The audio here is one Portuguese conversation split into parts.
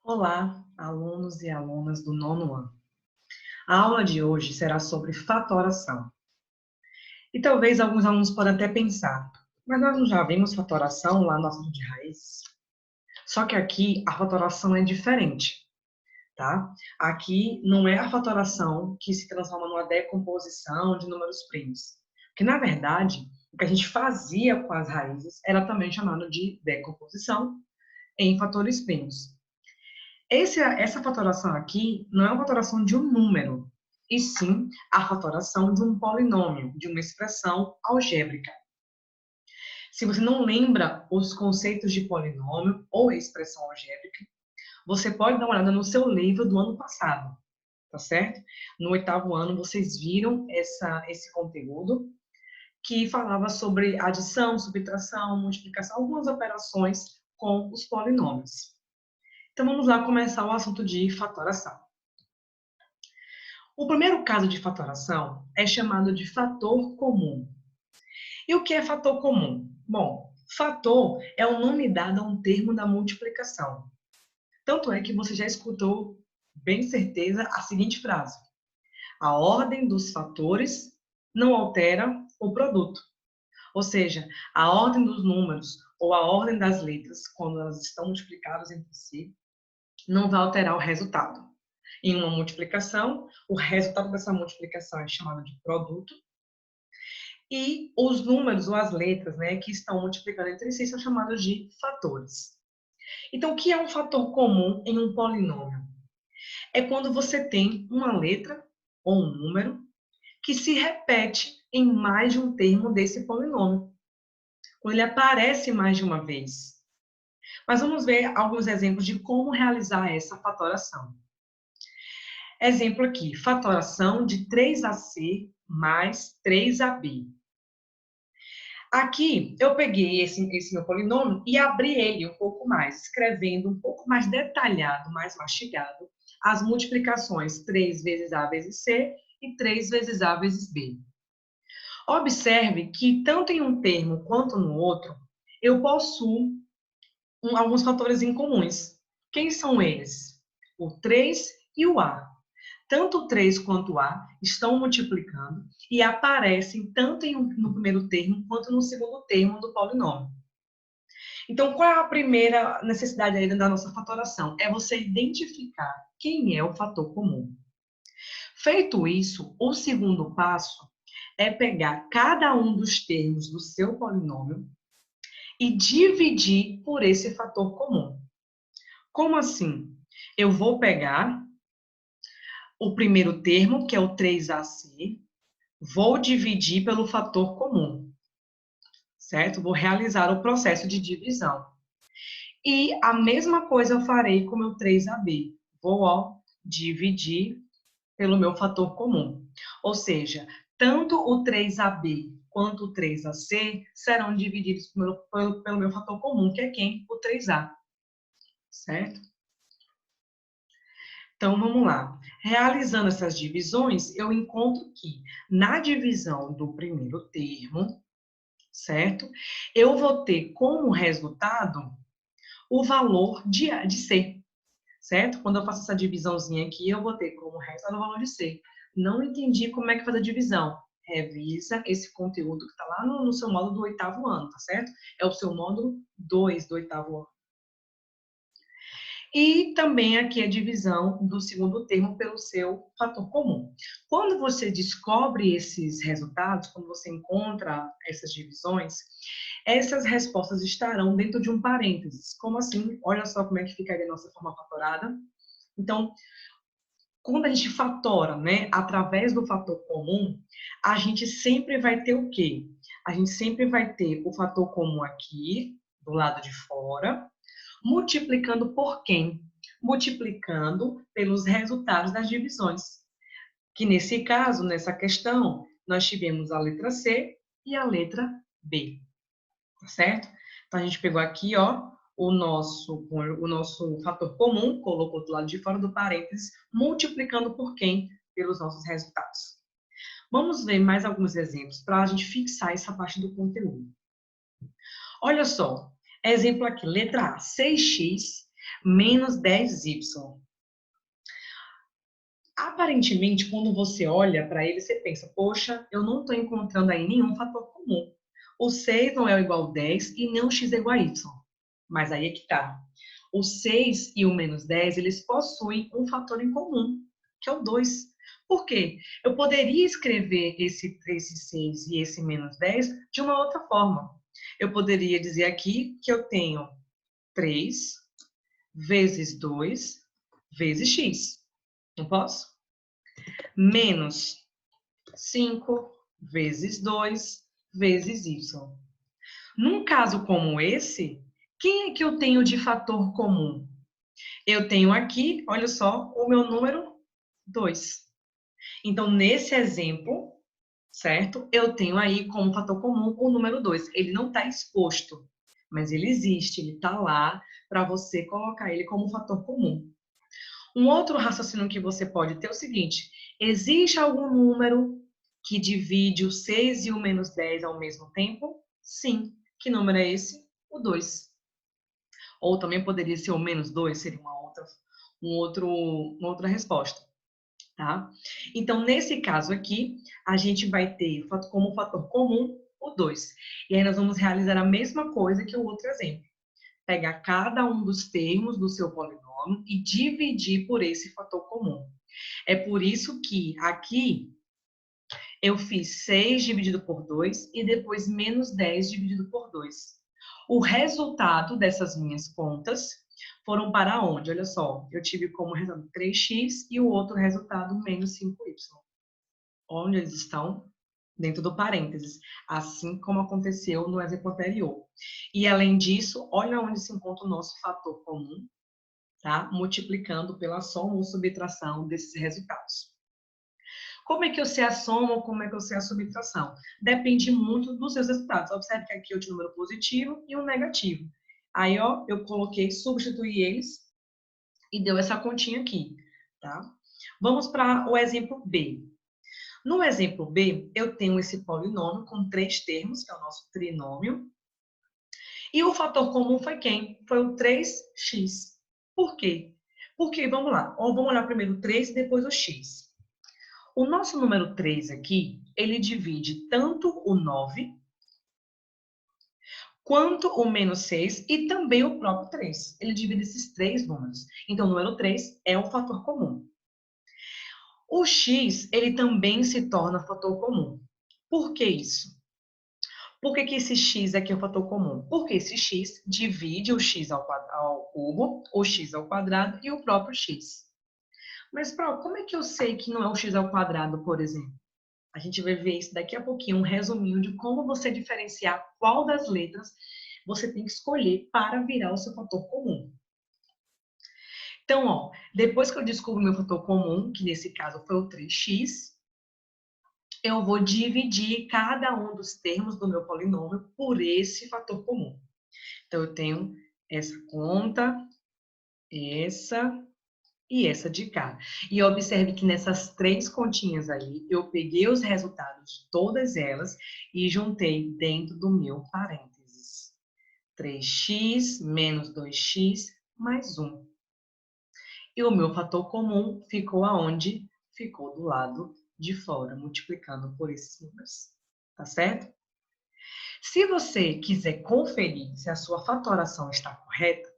Olá, alunos e alunas do nono ano. A aula de hoje será sobre fatoração. E talvez alguns alunos possam até pensar, mas nós não já vimos fatoração lá no assunto de raízes? Só que aqui a fatoração é diferente, tá? Aqui não é a fatoração que se transforma numa decomposição de números primos. Porque, na verdade, o que a gente fazia com as raízes era também chamado de decomposição em fatores primos. Essa fatoração aqui não é uma fatoração de um número, e sim a fatoração de um polinômio, de uma expressão algébrica. Se você não lembra os conceitos de polinômio ou expressão algébrica, você pode dar uma olhada no seu livro do ano passado, tá certo? No oitavo ano, vocês viram esse conteúdo que falava sobre adição, subtração, multiplicação, algumas operações com os polinômios. Então, vamos lá começar o assunto de fatoração. O primeiro caso de fatoração é chamado de fator comum. E o que é fator comum? Bom, fator é o nome dado a um termo da multiplicação. Tanto é que você já escutou, bem certeza, a seguinte frase: a ordem dos fatores não altera o produto. Ou seja, a ordem dos números ou a ordem das letras, quando elas estão multiplicadas entre si, não vai alterar o resultado. Em uma multiplicação, o resultado dessa multiplicação é chamado de produto, e os números ou as letras, né, que estão multiplicando entre si são chamados de fatores. Então, o que é um fator comum em um polinômio? É quando você tem uma letra ou um número que se repete em mais de um termo desse polinômio, quando ele aparece mais de uma vez. Mas vamos ver alguns exemplos de como realizar essa fatoração. Exemplo aqui, fatoração de 3ac mais 3ab. Aqui, eu peguei esse meu polinômio e abri ele um pouco mais, escrevendo um pouco mais detalhado, mais mastigado, as multiplicações 3 vezes a vezes c e 3 vezes a vezes b. Observe que, tanto em um termo quanto no outro, eu possuo alguns fatores em comuns. Quem são eles? O 3 e o a. Tanto o 3 quanto o a estão multiplicando e aparecem tanto no primeiro termo quanto no segundo termo do polinômio. Então, qual é a primeira necessidade aí da nossa fatoração? É você identificar quem é o fator comum. Feito isso, o segundo passo é pegar cada um dos termos do seu polinômio e dividir por esse fator comum. Como assim? Eu vou pegar o primeiro termo, que é o 3ac, vou dividir pelo fator comum, certo? Vou realizar o processo de divisão. E a mesma coisa eu farei com o meu 3ab. Vou, dividir pelo meu fator comum. Ou seja, tanto o 3ab quanto o 3ac serão divididos pelo meu fator comum, que é quem? O 3a, certo? Então, vamos lá. Realizando essas divisões, eu encontro que na divisão do primeiro termo, certo? Eu vou ter como resultado o valor de C, certo? Quando eu faço essa divisãozinha aqui, eu vou ter como resultado o valor de C. Não entendi como é que faz a divisão. Revisa esse conteúdo que está lá no seu módulo do oitavo ano, tá certo? É o seu módulo 2 do oitavo ano. E também aqui a divisão do segundo termo pelo seu fator comum. Quando você descobre esses resultados, quando você encontra essas divisões, essas respostas estarão dentro de um parênteses. Como assim? Olha só como é que ficaria a nossa forma fatorada. Então, quando a gente fatora, né, através do fator comum, a gente sempre vai ter o quê? A gente sempre vai ter o fator comum aqui, do lado de fora, multiplicando por quem? Multiplicando pelos resultados das divisões. Que nesse caso, nessa questão, nós tivemos a letra C e a letra B. Tá certo? Então, a gente pegou aqui, o nosso fator comum, colocou do lado de fora do parênteses, multiplicando por quem? Pelos nossos resultados. Vamos ver mais alguns exemplos para a gente fixar essa parte do conteúdo. Olha só, exemplo aqui, letra A, 6x menos 10y. Aparentemente, quando você olha para ele, você pensa, poxa, eu não estou encontrando aí nenhum fator comum. O 6 não é igual a 10 e nem o x é igual a y. Mas aí é que tá. O 6 e o menos 10, eles possuem um fator em comum, que é o 2. Por quê? Eu poderia escrever esse 6 e esse menos 10 de uma outra forma. Eu poderia dizer aqui que eu tenho 3 vezes 2 vezes x. Não posso? Menos 5 vezes 2 vezes y. Num caso como esse, quem é que eu tenho de fator comum? Eu tenho aqui, olha só, o meu número 2. Então, nesse exemplo, certo? Eu tenho aí como fator comum o número 2. Ele não está exposto, mas ele existe, ele está lá para você colocar ele como fator comum. Um outro raciocínio que você pode ter é o seguinte: existe algum número que divide o 6 e o menos 10 ao mesmo tempo? Sim. Que número é esse? O 2. Ou também poderia ser o menos 2, seria uma outra resposta, tá? Então, nesse caso aqui, a gente vai ter como fator comum o 2. E aí nós vamos realizar a mesma coisa que o outro exemplo. Pegar cada um dos termos do seu polinômio e dividir por esse fator comum. É por isso que aqui eu fiz 6 dividido por 2 e depois menos 10 dividido por 2. O resultado dessas minhas contas foram para onde? Olha só, eu tive como resultado 3x e o outro resultado menos 5y. Onde eles estão? Dentro do parênteses, assim como aconteceu no exemplo anterior. E além disso, olha onde se encontra o nosso fator comum, tá? Multiplicando pela soma ou subtração desses resultados. Como é que eu sei a soma ou como é que eu sei a subtração? Depende muito dos seus resultados. Observe que aqui eu tinha um número positivo e um negativo. Aí, ó, eu coloquei, substituí eles e deu essa continha aqui, tá? Vamos para o exemplo B. No exemplo B, eu tenho esse polinômio com 3 termos, que é o nosso trinômio. E o fator comum foi quem? Foi o 3x. Por quê? Porque, vamos lá, vamos olhar primeiro o 3 e depois o x. O nosso número 3 aqui, ele divide tanto o 9 quanto o menos 6 e também o próprio 3. Ele divide esses 3 números. Então, o número 3 é o fator comum. O x, ele também se torna fator comum. Por que isso? Por que esse x aqui é o fator comum? Porque esse x divide o x ao cubo, o x ao quadrado e o próprio x. Mas, como é que eu sei que não é o x ao quadrado, por exemplo? A gente vai ver isso daqui a pouquinho, um resuminho de como você diferenciar qual das letras você tem que escolher para virar o seu fator comum. Então, ó, depois que eu descubro o meu fator comum, que nesse caso foi o 3x, eu vou dividir cada um dos termos do meu polinômio por esse fator comum. Então, eu tenho essa conta, essa e essa de cá. E observe que nessas 3 continhas aí, eu peguei os resultados de todas elas e juntei dentro do meu parênteses. 3x menos 2x mais 1. E o meu fator comum ficou aonde? Ficou do lado de fora, multiplicando por esses números. Tá certo? Se você quiser conferir se a sua fatoração está correta,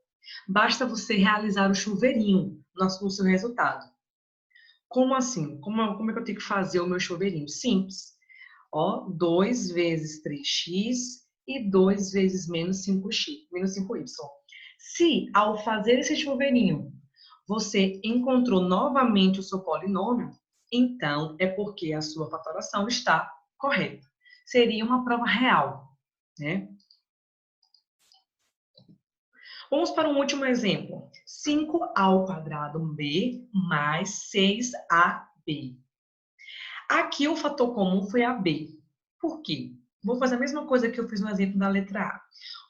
basta você realizar o chuveirinho no seu resultado. Como assim? Como é que eu tenho que fazer o meu chuveirinho? Simples. Ó, 2 vezes 3x e 2 vezes menos 5x, menos 5y. Se, ao fazer esse chuveirinho, você encontrou novamente o seu polinômio, então é porque a sua fatoração está correta. Seria uma prova real, né? Vamos para um último exemplo. 5 ao quadrado b mais 6ab. Aqui o fator comum foi AB. Por quê? Vou fazer a mesma coisa que eu fiz no exemplo da letra A.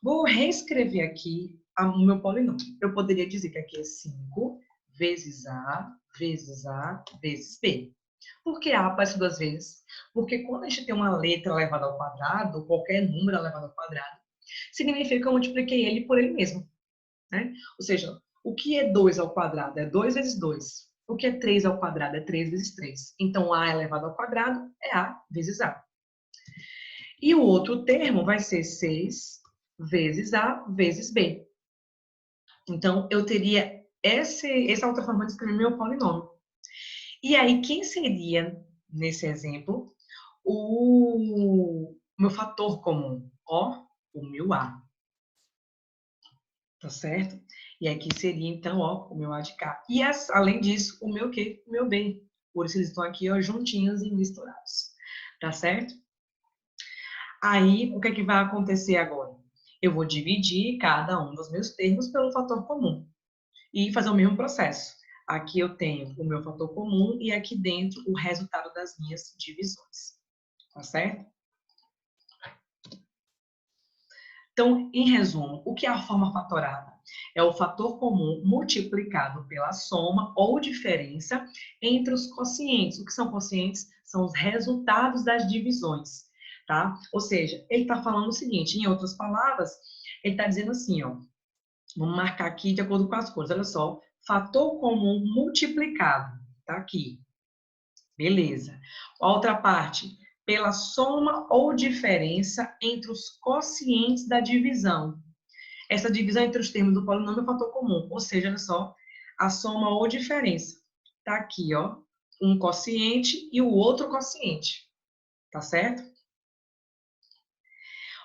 Vou reescrever aqui o meu polinômio. Eu poderia dizer que aqui é 5 vezes A, vezes A, vezes B. Por que A aparece 2 vezes? Porque quando a gente tem uma letra elevada ao quadrado, qualquer número elevado ao quadrado, significa que eu multipliquei ele por ele mesmo, né? Ou seja, O que é 2 ao quadrado? É 2 vezes 2. O que é 3 ao quadrado? É 3 vezes 3. Então, A elevado ao quadrado é A vezes A. E o outro termo vai ser 6 vezes A vezes B. Então, eu teria essa outra forma de escrever meu polinômio. E aí, quem seria, nesse exemplo, o meu fator comum? Ó, o meu A. Tá certo? E aqui seria, então, ó, o meu A de cá. E, além disso, o meu quê? O meu B. Por isso, eles estão aqui, ó, juntinhos e misturados. Tá certo? Aí, o que é que vai acontecer agora? Eu vou dividir cada um dos meus termos pelo fator comum. E fazer o mesmo processo. Aqui eu tenho o meu fator comum e aqui dentro o resultado das minhas divisões. Tá certo? Então, em resumo, o que é a forma fatorada? É o fator comum multiplicado pela soma ou diferença entre os quocientes. O que são quocientes? São os resultados das divisões, tá? Ou seja, ele está falando o seguinte, em outras palavras, ele está dizendo assim, ó, vamos marcar aqui de acordo com as cores, olha só, fator comum multiplicado, tá aqui, beleza. A outra parte, pela soma ou diferença entre os quocientes da divisão. Essa divisão entre os termos do polinômio é o fator comum, ou seja, olha só, a soma ou diferença. Tá aqui, ó, um quociente e o outro quociente, tá certo?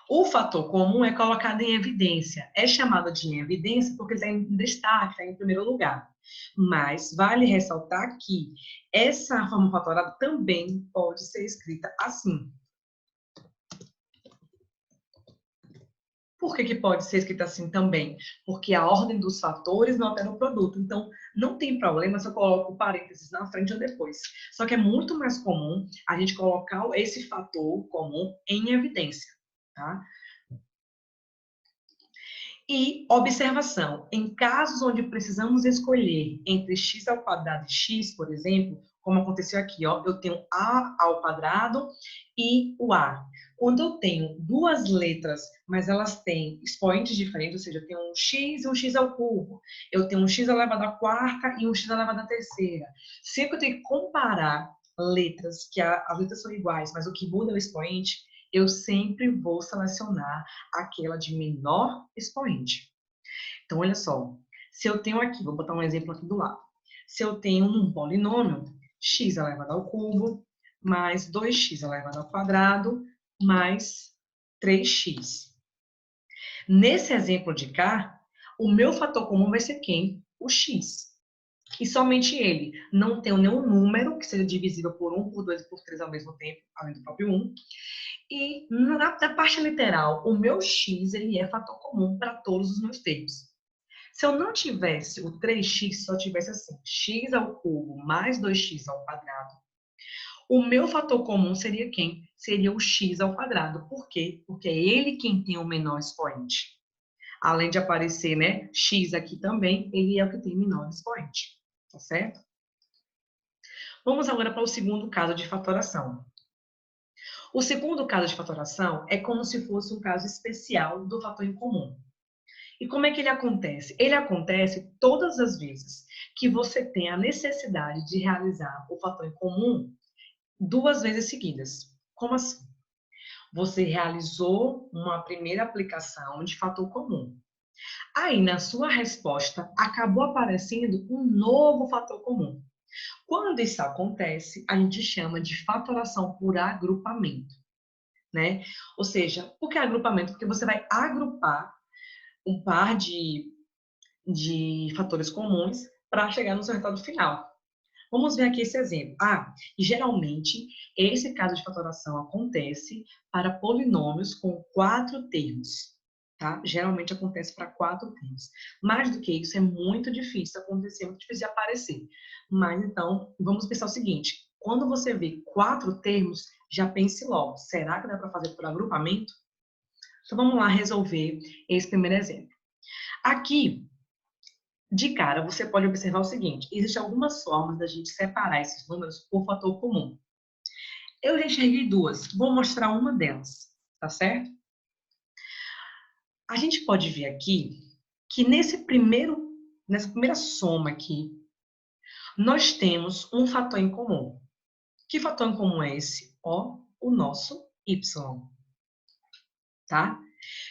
O fator comum é colocado em evidência. É chamado de evidência porque ele está em destaque, está em primeiro lugar. Mas vale ressaltar que essa forma fatorada também pode ser escrita assim. Por que pode ser escrita assim também? Porque a ordem dos fatores não altera o produto. Então, não tem problema se eu coloco parênteses na frente ou depois. Só que é muito mais comum a gente colocar esse fator comum em evidência, tá? E observação, em casos onde precisamos escolher entre x ao quadrado e x, por exemplo, como aconteceu aqui, ó, eu tenho a ao quadrado e o a. Quando eu tenho duas letras, mas elas têm expoentes diferentes, ou seja, eu tenho um x e um x ao cubo, eu tenho um x elevado à quarta e um x elevado à terceira. Sempre eu tenho que comparar letras, que as letras são iguais, mas o que muda é o expoente, eu sempre vou selecionar aquela de menor expoente. Então, olha só, se eu tenho aqui, vou botar um exemplo aqui do lado. Se eu tenho um polinômio, x elevado ao cubo, mais 2x elevado ao quadrado, mais 3x. Nesse exemplo de cá, o meu fator comum vai ser quem? O x. E somente ele. Não tenho nenhum número que seja divisível por 1, por 2 e por 3 ao mesmo tempo, além do próprio 1. E na parte literal, o meu x ele é fator comum para todos os meus termos. Se eu não tivesse o 3x, só tivesse assim, x ao cubo mais 2x ao quadrado, o meu fator comum seria quem? Seria o x ao quadrado. Por quê? Porque é ele quem tem o menor expoente. Além de aparecer, né, x aqui também, ele é o que tem menor expoente. Tá certo? Vamos agora para o segundo caso de fatoração. O segundo caso de fatoração é como se fosse um caso especial do fator em comum. E como é que ele acontece? Ele acontece todas as vezes que você tem a necessidade de realizar o fator em comum duas vezes seguidas. Como assim? Você realizou uma primeira aplicação de fator comum. Aí, na sua resposta, acabou aparecendo um novo fator comum. Quando isso acontece, a gente chama de fatoração por agrupamento, né? Ou seja, por que agrupamento? Porque você vai agrupar um par de fatores comuns para chegar no seu resultado final. Vamos ver aqui esse exemplo. Geralmente, esse caso de fatoração acontece para polinômios com 4 termos, tá? Geralmente acontece para 4 termos. Mais do que isso, é muito difícil acontecer, muito difícil de aparecer. Mas, então, vamos pensar o seguinte. Quando você vê 4 termos, já pense logo, será que dá para fazer por agrupamento? Então, vamos lá resolver esse primeiro exemplo. Aqui, de cara, você pode observar o seguinte, existem algumas formas da gente separar esses números por fator comum. Eu já enxerguei duas, vou mostrar uma delas, tá certo? A gente pode ver aqui que nesse primeiro nessa primeira soma aqui, nós temos um fator em comum. Que fator em comum é esse? Ó, o nosso y, tá?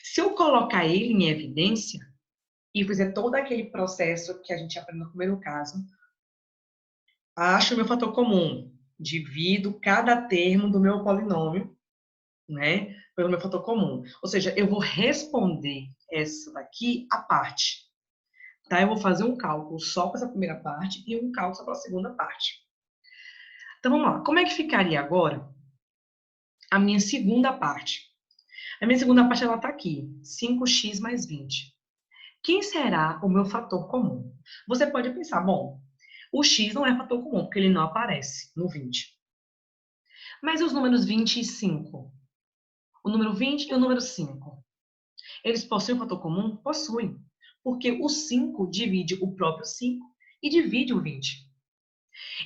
Se eu colocar ele em evidência e fizer todo aquele processo que a gente aprendeu no primeiro caso, acho o meu fator comum, divido cada termo do meu polinômio, né, pelo meu fator comum. Ou seja, eu vou responder essa daqui à parte. Tá? Eu vou fazer um cálculo só para essa primeira parte e um cálculo só para a segunda parte. Então, vamos lá. Como é que ficaria agora a minha segunda parte? A minha segunda parte, ela está aqui. 5x mais 20. Quem será o meu fator comum? Você pode pensar, bom, o x não é fator comum, porque ele não aparece no 20. Mas e os números 20 e 5? O número 20 e o número 5. Eles possuem um fator comum? Possuem. Porque o 5 divide o próprio 5 e divide o 20.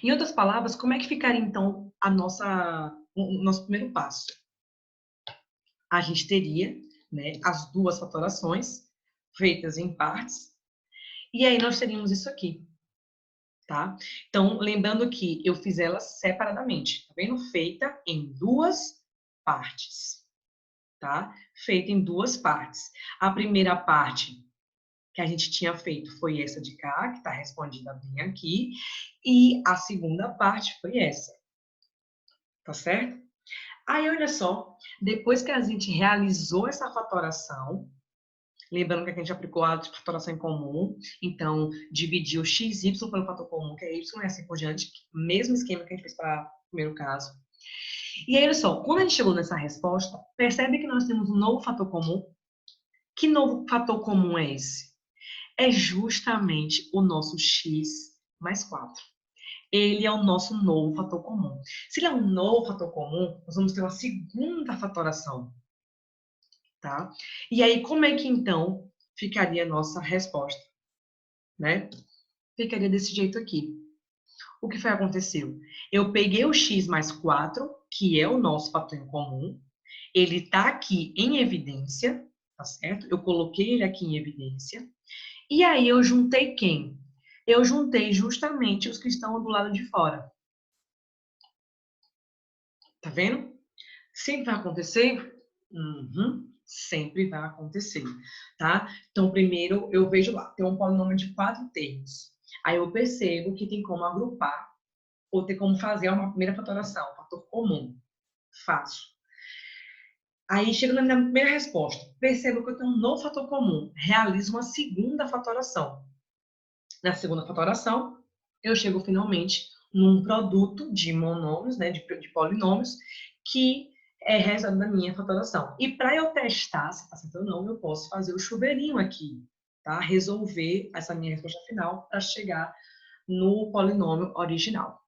Em outras palavras, como é que ficaria, então, o nosso primeiro passo? A gente teria, né, as duas fatorações feitas em partes, e aí nós teríamos isso aqui, tá? Então, lembrando que eu fiz elas separadamente, tá vendo? Feita em duas partes, tá? Feita em duas partes. A primeira parte que a gente tinha feito foi essa de cá, que está respondida bem aqui, e a segunda parte foi essa, tá certo? Aí, olha só, depois que a gente realizou essa fatoração, lembrando que a gente aplicou a fatoração em comum, então, dividiu xy pelo fator comum, que é y, e assim por diante, mesmo esquema que a gente fez para o primeiro caso. E aí, olha só, quando a gente chegou nessa resposta, percebe que nós temos um novo fator comum. Que novo fator comum é esse? É justamente o nosso x mais 4. Ele é o nosso novo fator comum. Se ele é um novo fator comum, nós vamos ter uma segunda fatoração, tá? E aí, como é que, então, ficaria a nossa resposta, né? Ficaria desse jeito aqui. O que foi que aconteceu? Eu peguei o x mais 4, que é o nosso fator em comum, ele está aqui em evidência, tá certo? Eu coloquei ele aqui em evidência, e aí eu juntei quem? Eu juntei justamente os que estão do lado de fora. Tá vendo? Sempre vai acontecer? Sempre vai acontecer, tá? Então, primeiro, eu vejo lá, tem um polinômio de 4 termos. Aí eu percebo que tem como agrupar, ou tem como fazer uma primeira fatoração, um fator comum. Faço. Aí, chego na minha primeira resposta. Percebo que eu tenho um novo fator comum. Realizo uma segunda fatoração. Na segunda fatoração, eu chego finalmente num produto de monômios, né, de polinômios, que é resultado da minha fatoração. E para eu testar se está certo ou não, eu posso fazer o chuveirinho aqui, tá? Resolver essa minha resposta final para chegar no polinômio original.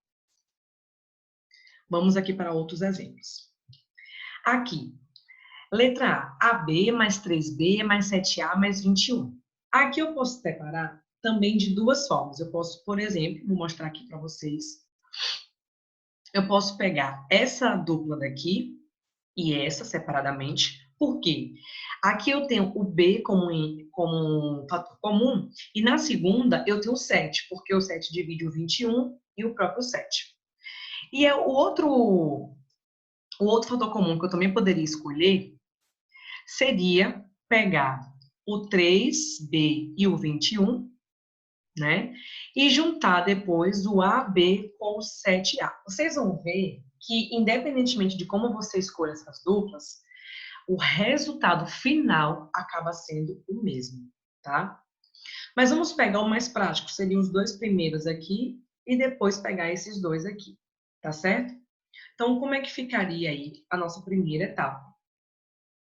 Vamos aqui para outros exemplos. Aqui, letra A, AB mais 3B mais 7A mais 21. Aqui eu posso separar também de duas formas. Eu posso, por exemplo, vou mostrar aqui para vocês. Eu posso pegar essa dupla daqui e essa separadamente. Por quê? Aqui eu tenho o B como um fator comum e na segunda eu tenho o 7, porque o 7 divide o 21 e o próprio 7. E o outro fator comum que eu também poderia escolher seria pegar o 3B e o 21, né? E juntar depois o AB com o 7A. Vocês vão ver que, independentemente de como você escolha essas duplas, o resultado final acaba sendo o mesmo, tá? Mas vamos pegar o mais prático, seriam os dois primeiros aqui e depois pegar esses dois aqui, tá certo? Então, como é que ficaria aí a nossa primeira etapa?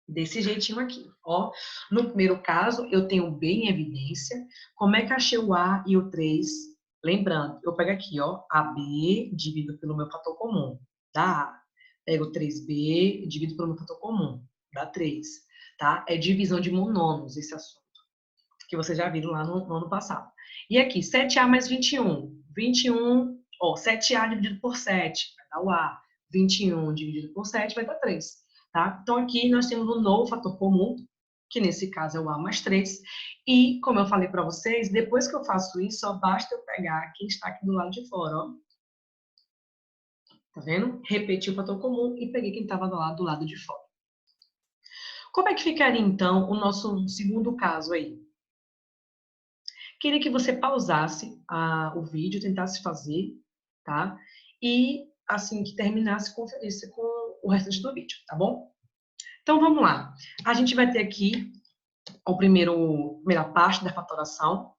Desse jeitinho aqui, ó. No primeiro caso, eu tenho B em evidência. Como é que achei o A e o 3? Lembrando, eu pego aqui, ó, AB dividido pelo meu fator comum, dá A. Pego 3B dividido pelo meu fator comum, dá 3, tá? É divisão de monômios esse assunto, que vocês já viram lá no ano passado. E aqui, 7A mais 21. 21, ó, 7A dividido por 7, vai dar o A. 21 dividido por 7 vai dar 3. Tá? Então, aqui nós temos um novo fator comum, que nesse caso é o A mais 3. E, como eu falei para vocês, depois que eu faço isso, só basta eu pegar quem está aqui do lado de fora, ó. Tá vendo? Repeti o fator comum e peguei quem estava do lado de fora. Como é que ficaria, então, o nosso segundo caso aí? Queria que você pausasse o vídeo, tentasse fazer, tá? E, assim que terminasse, conferisse com o restante do vídeo, tá bom? Então, vamos lá. A gente vai ter aqui a primeira parte da fatoração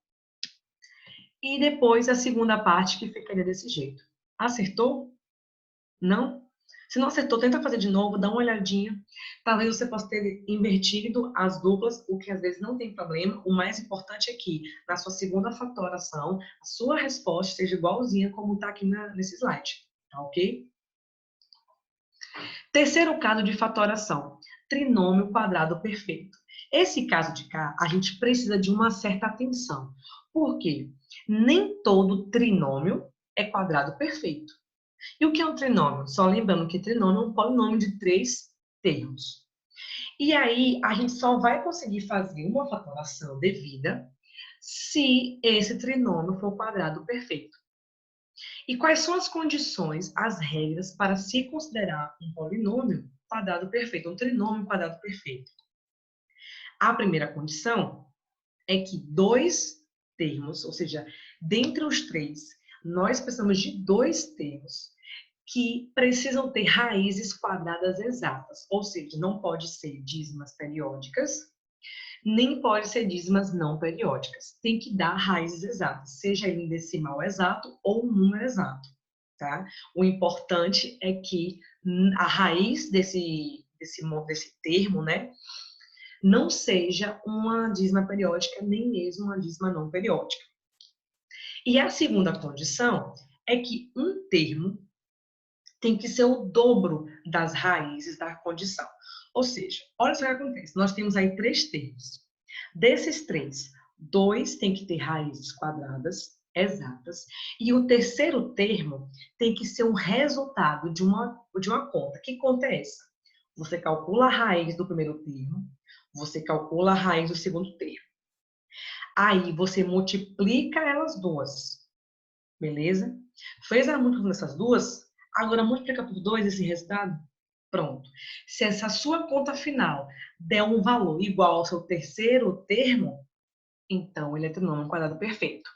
e depois a segunda parte, que ficaria desse jeito. Acertou? Não? Se não acertou, tenta fazer de novo, dá uma olhadinha. Talvez você possa ter invertido as duplas, o que às vezes não tem problema. O mais importante é que, na sua segunda fatoração, a sua resposta seja igualzinha como está aqui nesse slide. Tá ok? Terceiro caso de fatoração, trinômio quadrado perfeito. Esse caso de cá, a gente precisa de uma certa atenção. Por quê? Nem todo trinômio é quadrado perfeito. E o que é um trinômio? Só lembrando que trinômio é um polinômio de 3 termos. E aí, a gente só vai conseguir fazer uma fatoração devida se esse trinômio for quadrado perfeito. E quais são as condições, as regras para se considerar um polinômio quadrado perfeito, um trinômio quadrado perfeito? A primeira condição é que 2 termos, ou seja, dentre os 3, nós precisamos de 2 termos que precisam ter raízes quadradas exatas, ou seja, não pode ser dízimas periódicas, nem pode ser dízimas não periódicas. Tem que dar raízes exatas, seja ele em decimal exato ou um número exato, tá? O importante é que a raiz desse termo, né, não seja uma dízima periódica, nem mesmo uma dízima não periódica. E a segunda condição é que um termo tem que ser o dobro das raízes da condição. Ou seja, olha só o que acontece. Nós temos aí 3 termos. Desses 3, 2 tem que ter raízes quadradas exatas. E o terceiro termo tem que ser um resultado de uma conta. Que conta é essa? Você calcula a raiz do primeiro termo, você calcula a raiz do segundo termo. Aí você multiplica elas duas. Beleza? Fez a multiplicação dessas duas, agora multiplica por 2 esse resultado. Pronto. Se essa sua conta final der um valor igual ao seu terceiro termo, então ele é trinômio quadrado perfeito.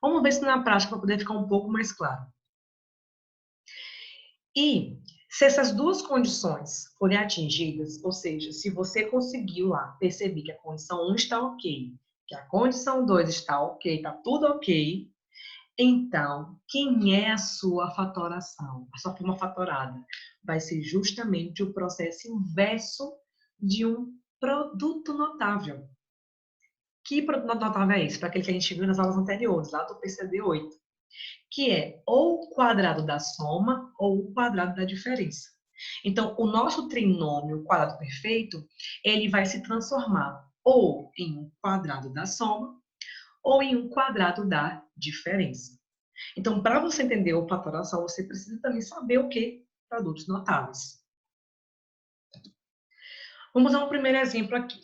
Vamos ver isso na prática para poder ficar um pouco mais claro. E se essas duas condições forem atingidas, ou seja, se você conseguiu lá perceber que a condição 1 está ok, que a condição 2 está ok, está tudo ok, então, quem é a sua fatoração? A sua forma fatorada vai ser justamente o processo inverso de um produto notável. Que produto notável é esse? Para aquele que a gente viu nas aulas anteriores, lá do PCD 8. Que é ou o quadrado da soma ou o quadrado da diferença. Então, o nosso trinômio quadrado perfeito, ele vai se transformar ou em um quadrado da soma ou em um quadrado da diferença. Então, para você entender o fatoração, você precisa também saber o que? Produtos notáveis. Vamos a um primeiro exemplo aqui.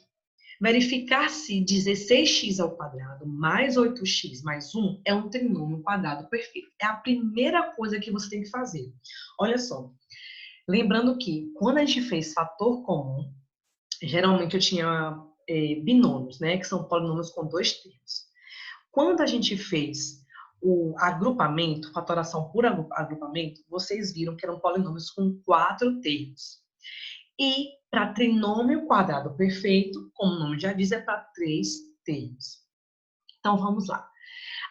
Verificar se 16x ao quadrado mais 8x mais 1 é um trinômio quadrado perfeito. É a primeira coisa que você tem que fazer. Olha só. Lembrando que, quando a gente fez fator comum, geralmente eu tinha binômios, né? Que são polinômios com 2 termos. Quando a gente fez o agrupamento, fatoração por agrupamento, vocês viram que eram polinômios com 4 termos. E para trinômio quadrado perfeito, como o nome já diz, é para 3 termos. Então, vamos lá.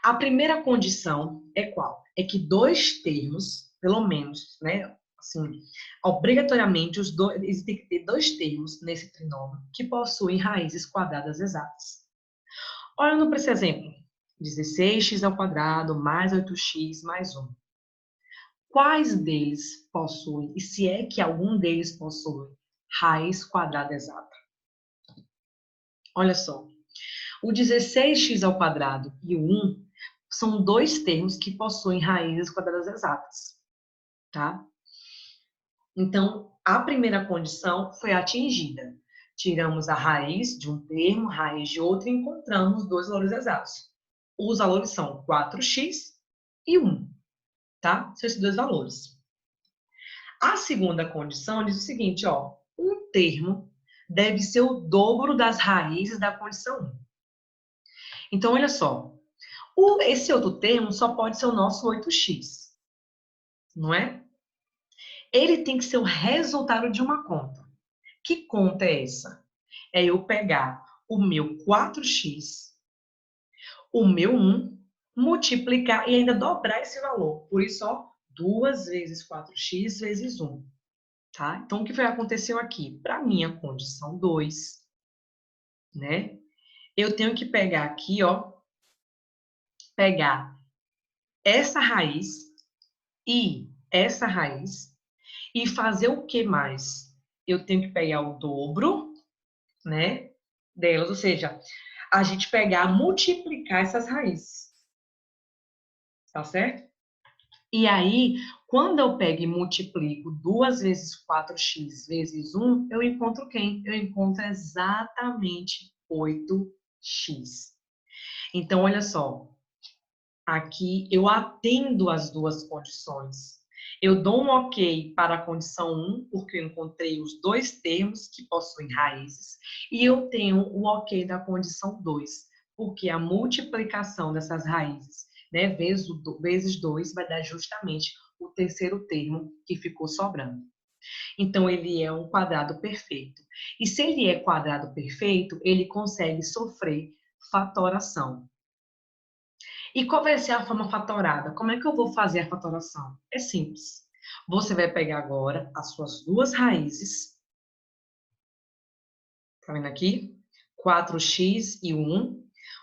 A primeira condição é qual? É que 2 termos, pelo menos, né? Assim, obrigatoriamente, existem que ter 2 termos nesse trinômio que possuem raízes quadradas exatas. Olha para esse exemplo. 16x ao quadrado mais 8x mais 1. Quais deles possuem, e se é que algum deles possui, raiz quadrada exata? Olha só. O 16x ao quadrado e o 1 são 2 termos que possuem raízes quadradas exatas, tá? Então, a primeira condição foi atingida. Tiramos a raiz de um termo, raiz de outro e encontramos dois valores exatos. Os valores são 4x e 1, tá? São esses dois valores. A segunda condição diz o seguinte, ó, um termo deve ser o dobro das raízes da condição 1. Então, olha só, esse outro termo só pode ser o nosso 8x, não é? Ele tem que ser o resultado de uma conta. Que conta é essa? É eu pegar o meu 4x, o meu 1, multiplicar e ainda dobrar esse valor. Por isso, ó, 2 vezes 4x vezes 1. Tá? Então, o que aconteceu aqui? Para minha condição 2, né? Eu tenho que pegar aqui, ó, pegar essa raiz e essa raiz e fazer o que mais? Eu tenho que pegar o dobro, né, delas, ou seja, a gente pegar, multiplicar essas raízes. Tá certo? E aí, quando eu pego e multiplico 2 vezes 4x vezes 1, eu encontro quem? Eu encontro exatamente 8x. Então, olha só. Aqui eu atendo as duas condições. Eu dou um ok para a condição 1, porque eu encontrei os dois termos que possuem raízes, e eu tenho o ok da condição 2, porque a multiplicação dessas raízes, né, vezes 2, vai dar justamente o terceiro termo que ficou sobrando. Então, ele é um quadrado perfeito. E se ele é quadrado perfeito, ele consegue sofrer fatoração. E qual vai ser a forma fatorada? Como é que eu vou fazer a fatoração? É simples. Você vai pegar agora as suas duas raízes. Tá vendo aqui? 4x e 1.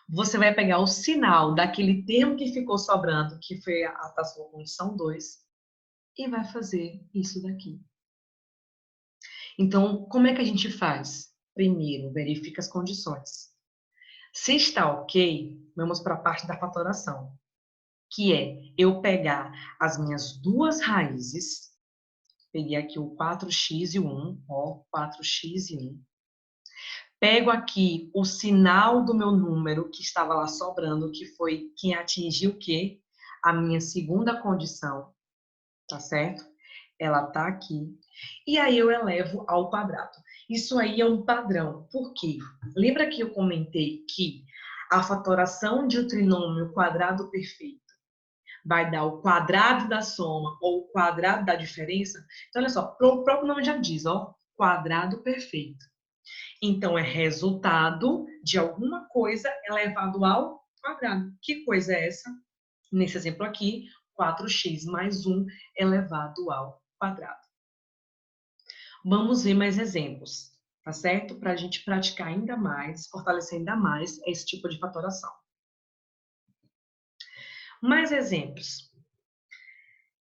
Você vai pegar o sinal daquele termo que ficou sobrando, que foi a da sua condição 2, e vai fazer isso daqui. Então, como é que a gente faz? Primeiro, verifica as condições. Se está ok, vamos para a parte da fatoração, que é eu pegar as minhas duas raízes, peguei aqui o 4x e o 1, ó, 4x e 1. Pego aqui o sinal do meu número que estava lá sobrando, que foi quem atingiu o quê? A minha segunda condição, tá certo? Ela tá aqui. E aí eu elevo ao quadrado. Isso aí é um padrão. Por quê? Lembra que eu comentei que a fatoração de um trinômio quadrado perfeito vai dar o quadrado da soma ou o quadrado da diferença? Então, olha só, o próprio nome já diz, ó, quadrado perfeito. Então, é resultado de alguma coisa elevado ao quadrado. Que coisa é essa? Nesse exemplo aqui, 4x mais 1 elevado ao quadrado. Vamos ver mais exemplos, tá certo? Para a gente praticar ainda mais, fortalecer ainda mais esse tipo de fatoração. Mais exemplos.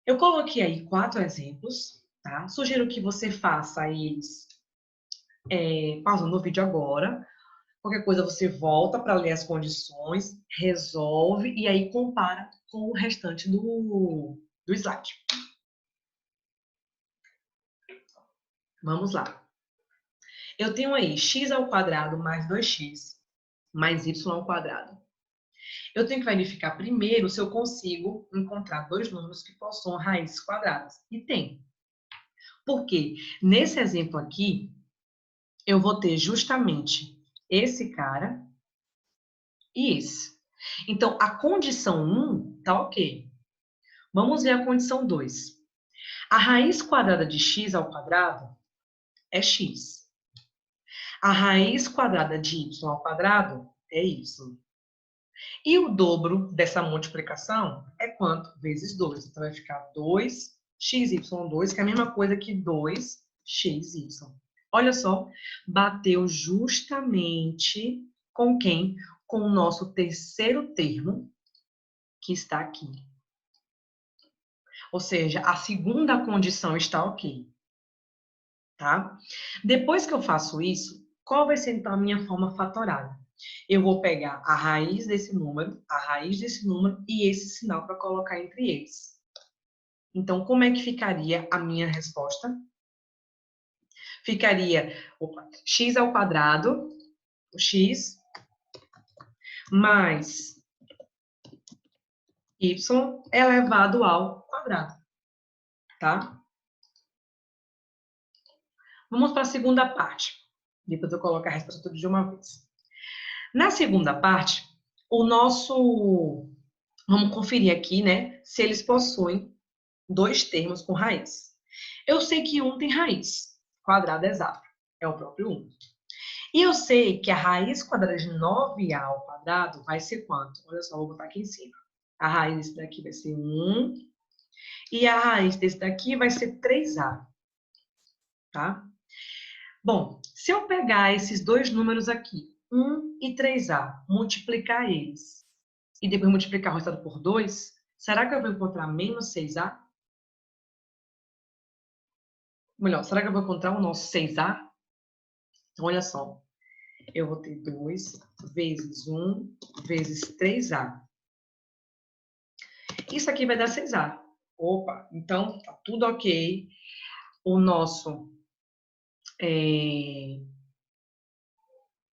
Eu coloquei aí 4 exemplos, tá? Sugiro que você faça eles pausando o vídeo agora. Qualquer coisa você volta para ler as condições, resolve e aí compara com o restante do slide. Vamos lá. Eu tenho aí x ao quadrado mais 2x mais y ao quadrado. Eu tenho que verificar primeiro se eu consigo encontrar dois números que possuam raízes quadradas. E tem. Por quê? Nesse exemplo aqui, eu vou ter justamente esse cara e esse. Então, a condição 1 tá ok. Vamos ver a condição 2. A raiz quadrada de x ao quadrado é x. A raiz quadrada de y ao quadrado é y. E o dobro dessa multiplicação é quanto? Vezes 2. Então, vai ficar 2xy2, que é a mesma coisa que 2xy. Olha só, bateu justamente com quem? Com o nosso terceiro termo, que está aqui. Ou seja, a segunda condição está ok. Tá? Depois que eu faço isso, qual vai ser então a minha forma fatorada? Eu vou pegar a raiz desse número, a raiz desse número e esse sinal para colocar entre eles. Então, como é que ficaria a minha resposta? Ficaria x ao quadrado, o x, mais y elevado ao quadrado, tá? Vamos para a segunda parte. Depois eu coloco a resposta tudo de uma vez. Na segunda parte, vamos conferir aqui, né, se eles possuem dois termos com raiz. Eu sei que um tem raiz, quadrado exato, é o próprio 1. E eu sei que a raiz quadrada de 9a ao quadrado vai ser quanto? Olha só, vou botar aqui em cima. A raiz desse daqui vai ser 1, e a raiz desse daqui vai ser 3a, tá? Bom, se eu pegar esses dois números aqui, 1 e 3a, multiplicar eles, e depois multiplicar o resultado por 2, será que eu vou encontrar menos 6a? Melhor, será que eu vou encontrar o nosso 6a? Então, olha só, eu vou ter 2 vezes 1 vezes 3a. Isso aqui vai dar 6a. Opa, então tá tudo ok.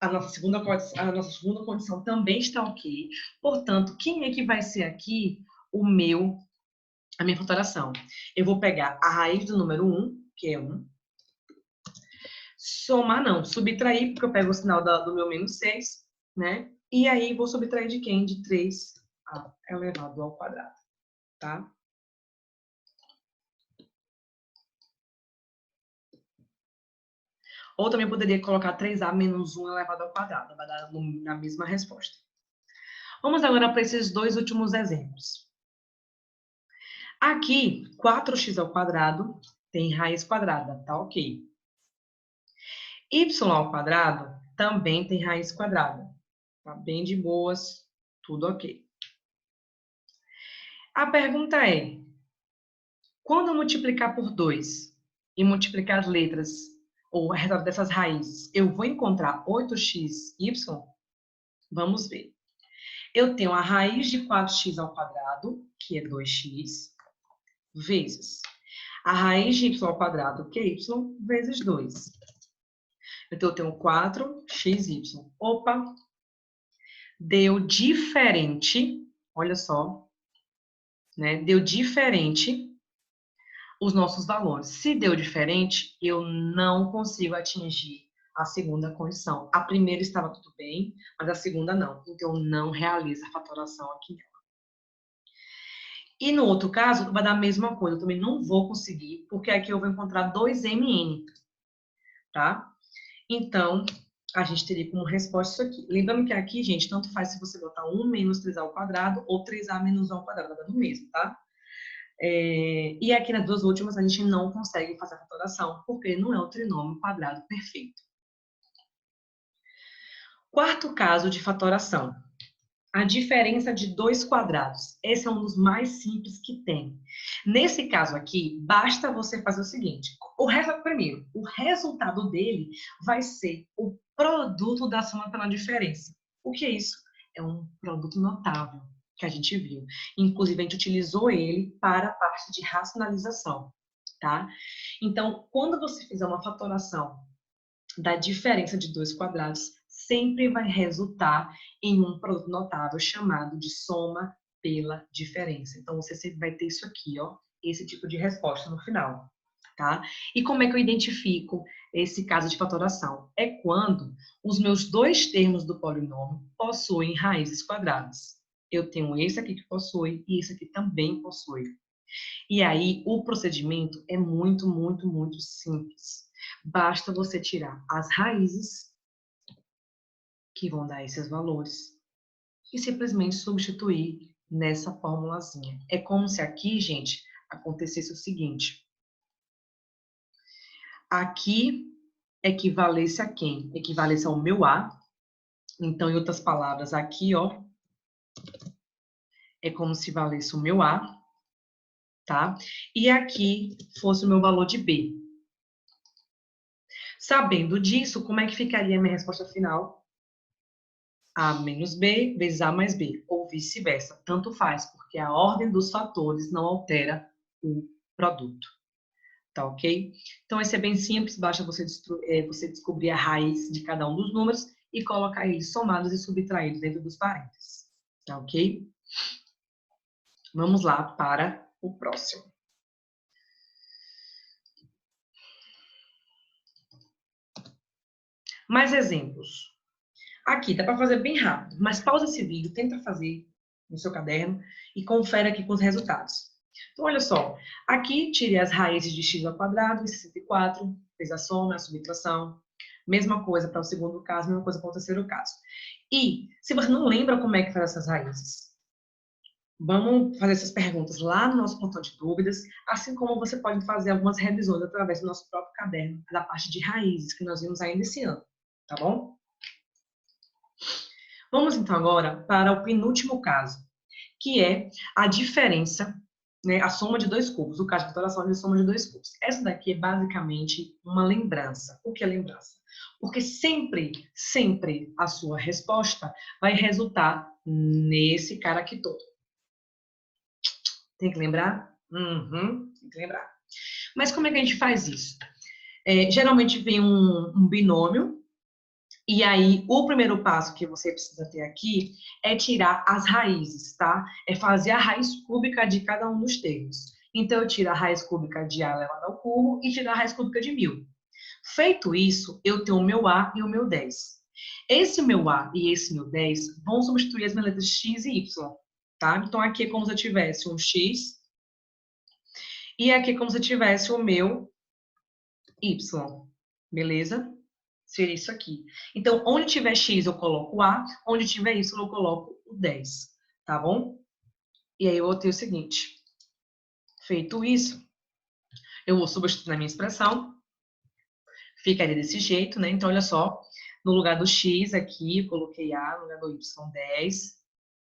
A nossa segunda condição também está ok. Portanto, quem é que vai ser aqui a minha fatoração? Eu vou pegar a raiz do número 1, que é 1. Somar não, subtrair, porque eu pego o sinal do meu menos 6, né? E aí vou subtrair de quem? De 3a elevado ao quadrado, tá? Ou também poderia colocar 3a menos 1 elevado ao quadrado, vai dar na mesma resposta. Vamos agora para esses dois últimos exemplos. Aqui, 4x ao quadrado tem raiz quadrada, tá ok. Y ao quadrado também tem raiz quadrada, tá bem de boas, tudo ok. A pergunta é, quando eu multiplicar por 2 e multiplicar as letras, ou o resultado dessas raízes, eu vou encontrar 8xy? Vamos ver. Eu tenho a raiz de 4x ao quadrado, que é 2x, vezes a raiz de y ao quadrado, que é y, vezes 2. Então, eu tenho 4xy. Opa! Deu diferente, olha só, né? Deu diferente os nossos valores. Se deu diferente, eu não consigo atingir a segunda condição. A primeira estava tudo bem, mas a segunda não. Então, não realiza a fatoração aqui. E no outro caso, vai dar a mesma coisa. Eu também não vou conseguir, porque aqui eu vou encontrar 2mn, tá? Então, a gente teria como resposta isso aqui. Lembrando que aqui, gente, tanto faz se você botar 1 menos 3a ao quadrado ou 3a menos 1 ao quadrado, vai dar no mesmo, tá? E aqui nas duas últimas a gente não consegue fazer a fatoração, porque não é o trinômio quadrado perfeito. Quarto caso de fatoração. A diferença de dois quadrados. Esse é um dos mais simples que tem. Nesse caso aqui, basta você fazer o seguinte. Primeiro, o resultado dele vai ser o produto da soma pela diferença. O que é isso? É um produto notável que a gente viu. Inclusive, a gente utilizou ele para a parte de racionalização, tá? Então, quando você fizer uma fatoração da diferença de dois quadrados, sempre vai resultar em um produto notável chamado de soma pela diferença. Então, você sempre vai ter isso aqui, ó, esse tipo de resposta no final, tá? E como é que eu identifico esse caso de fatoração? É quando os meus dois termos do polinômio possuem raízes quadradas. Eu tenho esse aqui que possui e esse aqui também possui. E aí, o procedimento é muito, muito, muito simples. Basta você tirar as raízes, que vão dar esses valores, e simplesmente substituir nessa formulazinha. É como se aqui, gente, acontecesse o seguinte. Aqui equivalesse a quem? Equivalesse ao meu A. Então, em outras palavras, aqui, ó, é como se valesse o meu A, tá? E aqui fosse o meu valor de B. Sabendo disso, como é que ficaria a minha resposta final? A menos B vezes A mais B, ou vice-versa. Tanto faz, porque a ordem dos fatores não altera o produto. tá ok? Então, esse é bem simples, basta você descobrir a raiz de cada um dos números e colocar eles somados e subtraídos dentro dos parênteses, tá ok? Vamos lá para o próximo. Mais exemplos. Aqui, dá para fazer bem rápido, mas pausa esse vídeo, tenta fazer no seu caderno e confere aqui com os resultados. Então, olha só, aqui tirei as raízes de x ao quadrado e 64, fez a soma, a subtração. Mesma coisa para o segundo caso, mesma coisa para o terceiro caso. E, se você não lembra como é que faz essas raízes, vamos fazer essas perguntas lá no nosso plantão de dúvidas, assim como você pode fazer algumas revisões através do nosso próprio caderno, da parte de raízes, que nós vimos ainda esse ano, tá bom? Vamos então agora para o penúltimo caso, que é a diferença, né, a soma de dois cubos. O caso de factoração é a soma de dois cubos. Essa daqui é basicamente uma lembrança. O que é lembrança? Porque sempre, sempre a sua resposta vai resultar nesse cara aqui todo. Tem que lembrar? Tem que lembrar. Mas como é que a gente faz isso? Geralmente vem um binômio, e aí o primeiro passo que você precisa ter aqui é tirar as raízes, tá? É fazer a raiz cúbica de cada um dos termos. Então, eu tiro a raiz cúbica de A elevado ao cubo e tiro a raiz cúbica de 1000. Feito isso, eu tenho o meu A e o meu 10. Esse meu A e esse meu 10 vão substituir as minhas letras X e Y, tá? Então, aqui é como se eu tivesse um X e aqui é como se eu tivesse o meu Y, beleza? Seria isso aqui. Então, onde tiver X, eu coloco o A, onde tiver Y, eu coloco o 10, tá bom? E aí, eu vou ter o seguinte. Feito isso, eu vou substituir na minha expressão. Ficaria desse jeito, né? Então, olha só. No lugar do X aqui, eu coloquei A, no lugar do Y, 10.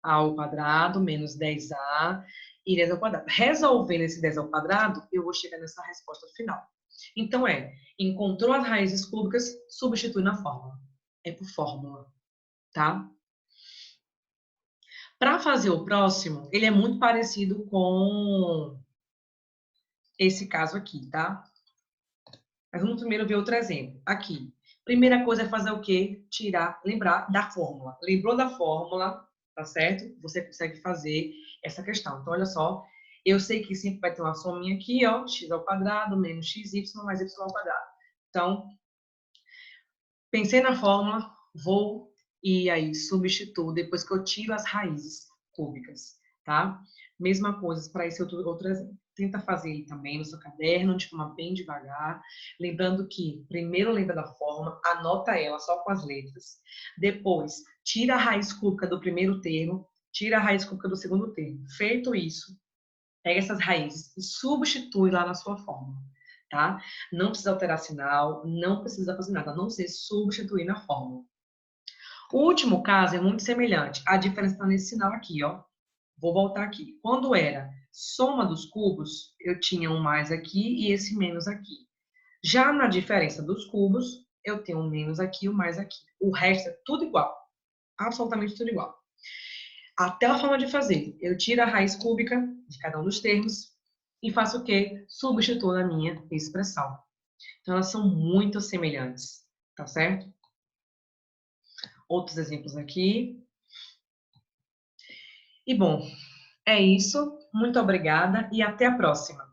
A ao quadrado menos 10A e 10 ao quadrado. Resolvendo esse 10 ao quadrado, eu vou chegar nessa resposta final. Então, encontrou as raízes cúbicas, substitui na fórmula. É por fórmula, tá? Para fazer o próximo, ele é muito parecido com esse caso aqui, tá? Mas vamos primeiro ver outro exemplo. Aqui. Primeira coisa é fazer o quê? Lembrar da fórmula. Lembrou da fórmula, tá certo? Você consegue fazer essa questão. Então, olha só. Eu sei que sempre vai ter uma sominha aqui, ó. X ao quadrado menos xy mais y ao quadrado. Então, pensei na fórmula, vou e aí substituo depois que eu tiro as raízes cúbicas, tá? Mesma coisa para esse outro exemplo. Tenta fazer ele também no seu caderno, de forma bem devagar. Lembrando que primeiro lembra da forma, anota ela só com as letras. Depois, tira a raiz cúbica do primeiro termo, tira a raiz cúbica do segundo termo. Feito isso, pega essas raízes e substitui lá na sua fórmula, tá? Não precisa alterar sinal, não precisa fazer nada, a não ser substituir na fórmula. O último caso é muito semelhante. A diferença está nesse sinal aqui, ó. Vou voltar aqui. Quando era soma dos cubos, eu tinha um mais aqui e esse menos aqui. Já na diferença dos cubos, eu tenho um menos aqui e um mais aqui. O resto é tudo igual. Absolutamente tudo igual. Até a forma de fazer. Eu tiro a raiz cúbica de cada um dos termos e faço o quê? Substituo na minha expressão. Então, elas são muito semelhantes, tá certo? Outros exemplos aqui. E, bom, é isso. Muito obrigada e até a próxima.